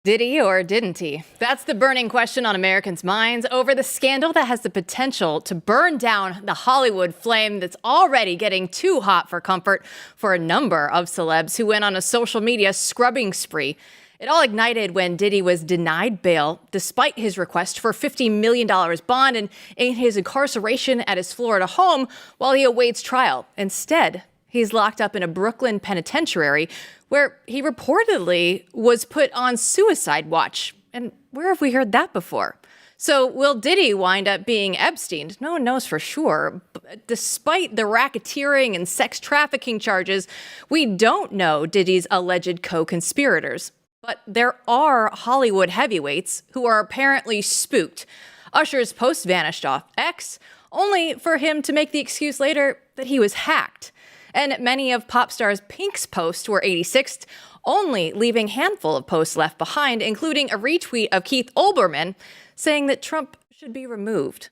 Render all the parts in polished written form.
Did he or didn't he? That's the burning question on Americans' minds over the scandal that has the potential to burn down the Hollywood flame that's already getting too hot for comfort for a number of celebs who went on a social media scrubbing spree. It all ignited when Diddy was denied bail despite his request for $50 million bond and in his incarceration at his Florida home while he awaits trial. Instead, he's locked up in a Brooklyn penitentiary where he reportedly was put on suicide watch. And where have we heard that before? So will Diddy wind up being Epstein? No one knows for sure. But despite the racketeering and sex trafficking charges, we don't know Diddy's alleged co-conspirators. But there are Hollywood heavyweights who are apparently spooked. Usher's post vanished off X, only for him to make the excuse later that he was hacked. And many of pop stars Pink's posts were 86th, only leaving a handful of posts left behind, including a retweet of Keith Olbermann saying that Trump should be removed.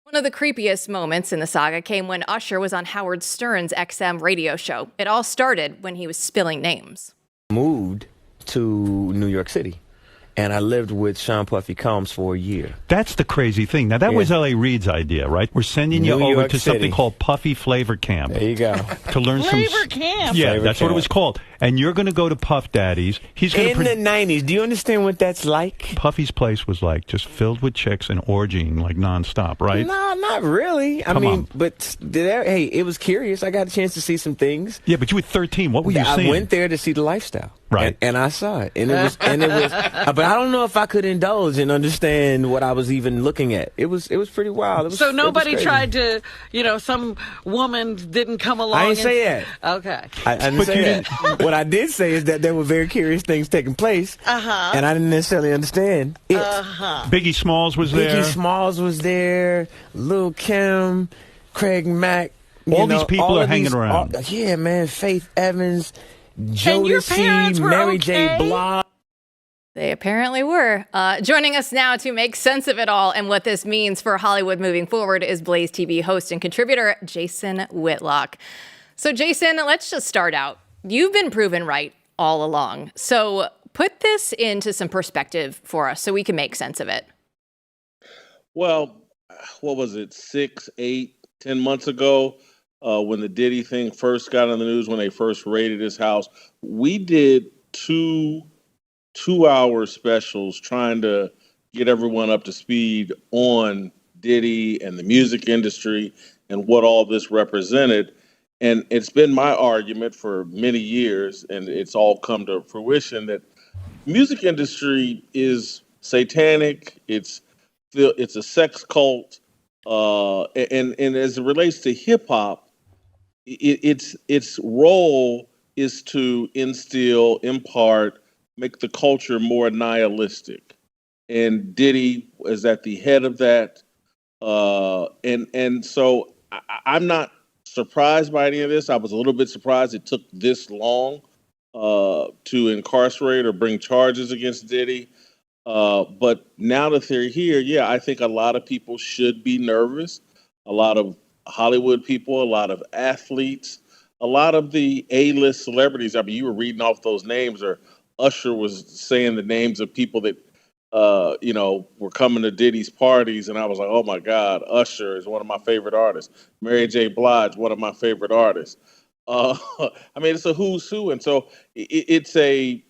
One of the creepiest moments in the saga came when Usher was on Howard Stern's XM radio show. It all started when he was spilling names. Moved to New York City, and I lived with Sean Puffy Combs for a year. That's the crazy thing. Now, that was L.A. Reid's idea, right? We're sending you New over York to City. something called Puffy Flavor Camp. There you go. To learn Flavor Camp. Yeah, Flavor that's what Camp. it was called. And you're going to go to Puff Daddy's. He's going In the 90s, do you understand what that's like? Puffy's place was like just filled with chicks and orgying like nonstop, right? No, not really. Come on. But hey, it was curious. I got a chance to see some things. Yeah, but you were 13. What were you I seeing? went there to see the lifestyle, Right. And I saw it, and it was, but I don't know if I could indulge and understand what I was even looking at. It was pretty wild. So nobody it was tried to, some woman didn't come along. I didn't say that. Okay. I didn't say that. What I did say is that there were very curious things taking place, and I didn't necessarily understand it. Biggie Smalls was there. Biggie Smalls was there. Lil' Kim, Craig Mack. All these people are hanging around. Yeah, man. Faith Evans, And your parents Jodeci, were Mary okay? J. Blige. They apparently were. Joining us now to make sense of it all and what this means for Hollywood moving forward is BlazeTV host and contributor Jason Whitlock. So Jason, let's just start out. You've been proven right all along. So put this into some perspective for us so we can make sense of it. Well, what was it, 6, 8, 10 months ago, when the Diddy thing first got on the news, when they first raided his house, we did two-hour specials trying to get everyone up to speed on Diddy and the music industry and what all this represented. And it's been my argument for many years, and it's all come to fruition, that music industry is satanic. It's a sex cult, and as it relates to hip hop, its role is to instill, impart, make the culture more nihilistic. And Diddy is at the head of that, and so I'm not surprised by any of this. I was a little bit surprised it took this long to incarcerate or bring charges against Diddy. But now that they're here, yeah, I think a lot of people should be nervous. A lot of Hollywood people, a lot of athletes, a lot of the A-list celebrities. I mean, you were reading off those names, or Usher was saying the names of people that, were coming to Diddy's parties. And I was like, oh my God, Usher is one of my favorite artists. Mary J. Blige, one of my favorite artists. I mean, it's a who's who. And so it's a,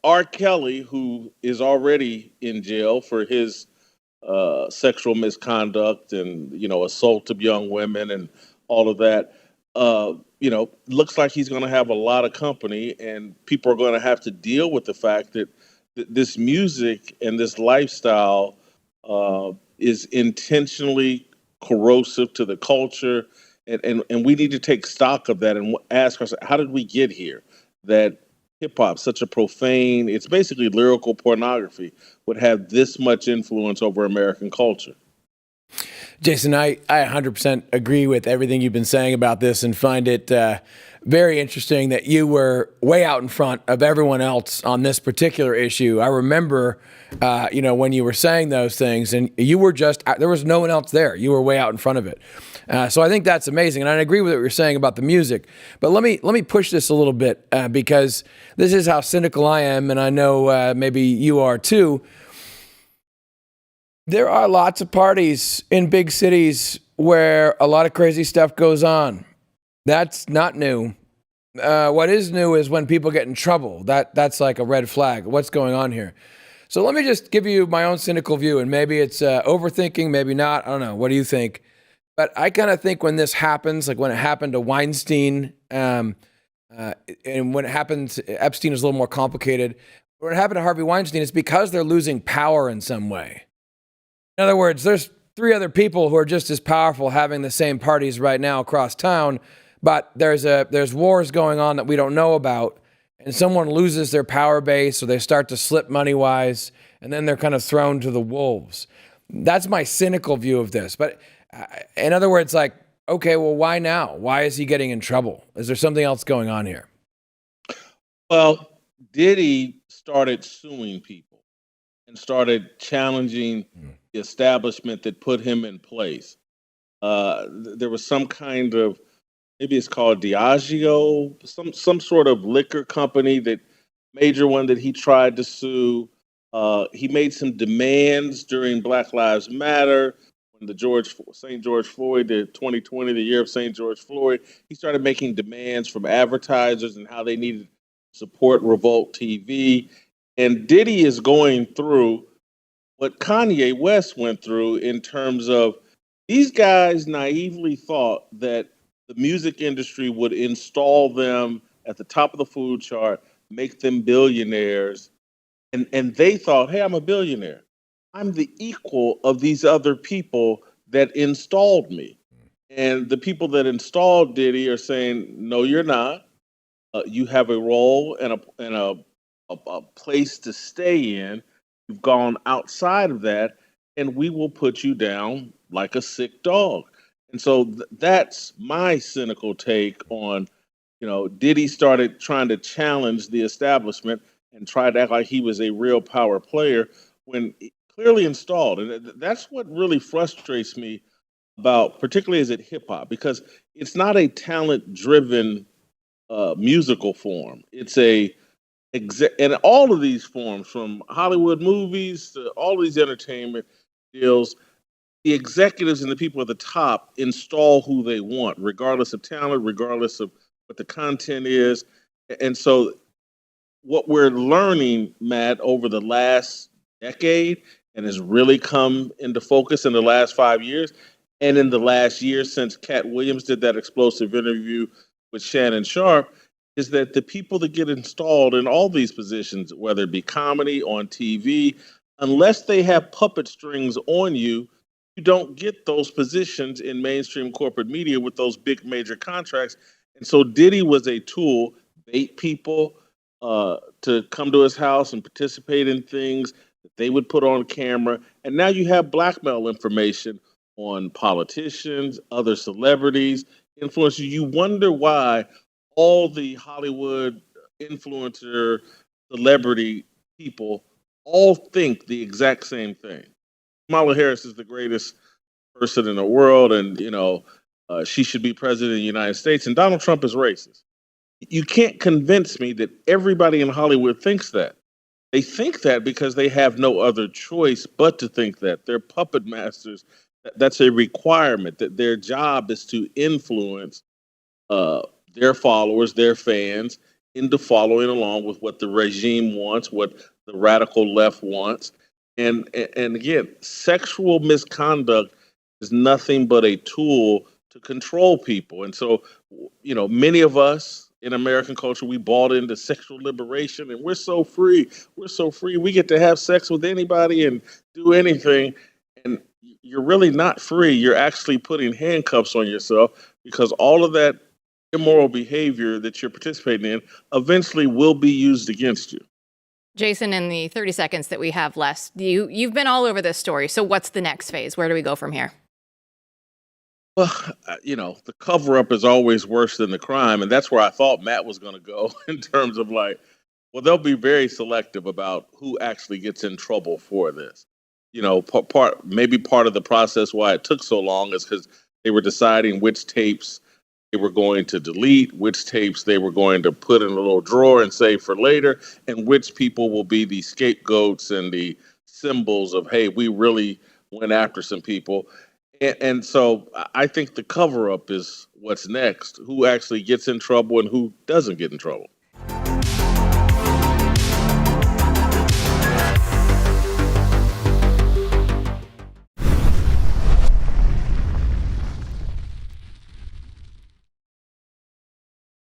R. Kelly, who is already in jail for his sexual misconduct and, assault of young women and all of that, looks like he's going to have a lot of company, and people are going to have to deal with the fact that this music and this lifestyle is intentionally corrosive to the culture. And we need to take stock of that and ask ourselves, how did we get here? That hip hop, such a profane, it's basically lyrical pornography, would have this much influence over American culture. Jason, I 100% agree with everything you've been saying about this and find it very interesting that you were way out in front of everyone else on this particular issue. I remember, when you were saying those things, and you were there was no one else there. You were way out in front of it. So I think that's amazing, and I agree with what you're saying about the music. But let me push this a little bit because this is how cynical I am, and I know maybe you are too. There are lots of parties in big cities where a lot of crazy stuff goes on. That's not new. What is new is when people get in trouble. That's like a red flag. What's going on here? So let me just give you my own cynical view, and maybe it's overthinking, maybe not. I don't know. What do you think? But I kind of think when this happens, like when it happened to Weinstein, and when it happened to Epstein is a little more complicated. When it happened to Harvey Weinstein, it's because they're losing power in some way. In other words, there's 3 other people who are just as powerful having the same parties right now across town, but there's wars going on that we don't know about, and someone loses their power base or they start to slip money-wise, and then they're kind of thrown to the wolves. That's my cynical view of this. But in other words, like, okay, well, why now? Why is he getting in trouble? Is there something else going on here? Well, Diddy started suing people and started challenging the establishment that put him in place. There was some kind of, maybe it's called Diageo, some sort of liquor company, that major one that he tried to sue. He made some demands during Black Lives Matter, when the St. George Floyd, the 2020, the year of St. George Floyd. He started making demands from advertisers and how they needed to support Revolt TV. And Diddy is going through what Kanye West went through in terms of, these guys naively thought that the music industry would install them at the top of the food chart, make them billionaires. And they thought, hey, I'm a billionaire. I'm the equal of these other people that installed me. And the people that installed Diddy are saying, no, you're not. You have a role and a place to stay in. You've gone outside of that, and we will put you down like a sick dog. And so that's my cynical take on, Diddy started trying to challenge the establishment and tried to act like he was a real power player when clearly installed. And that's what really frustrates me about, particularly as it hip hop, because it's not a talent driven musical form. It's and all of these forms, from Hollywood movies to all of these entertainment deals, the executives and the people at the top install who they want, regardless of talent, regardless of what the content is. And so what we're learning, Matt, over the last decade, and has really come into focus in the last 5 years, and in the last year since Cat Williams did that explosive interview with Shannon Sharp, is that the people that get installed in all these positions, whether it be comedy, on TV, unless they have puppet strings on you, you don't get those positions in mainstream corporate media with those big major contracts. And so Diddy was a tool, bait people to come to his house and participate in things that they would put on camera. And now you have blackmail information on politicians, other celebrities, influencers. You wonder why all the Hollywood influencer celebrity people all think the exact same thing. Kamala Harris is the greatest person in the world, and she should be president of the United States, and Donald Trump is racist. You can't convince me that everybody in Hollywood thinks that. They think that because they have no other choice but to think that. They're puppet masters. That's a requirement, that their job is to influence their followers, their fans, into following along with what the regime wants, what the radical left wants. And again, sexual misconduct is nothing but a tool to control people. And so, many of us in American culture, we bought into sexual liberation, and we're so free. We're so free. We get to have sex with anybody and do anything. And you're really not free. You're actually putting handcuffs on yourself, because all of that immoral behavior that you're participating in eventually will be used against you. Jason, in the 30 seconds that we have left, you've been all over this story. So what's the next phase? Where do we go from here? Well, the cover up is always worse than the crime, and that's where I thought Matt was going to go in terms of like, well, they'll be very selective about who actually gets in trouble for this. Maybe part of the process why it took so long is because they were deciding which tapes they were going to delete, which tapes they were going to put in a little drawer and save for later, and which people will be the scapegoats and the symbols of, hey, we really went after some people. And so I think the cover up is what's next. Who actually gets in trouble and who doesn't get in trouble?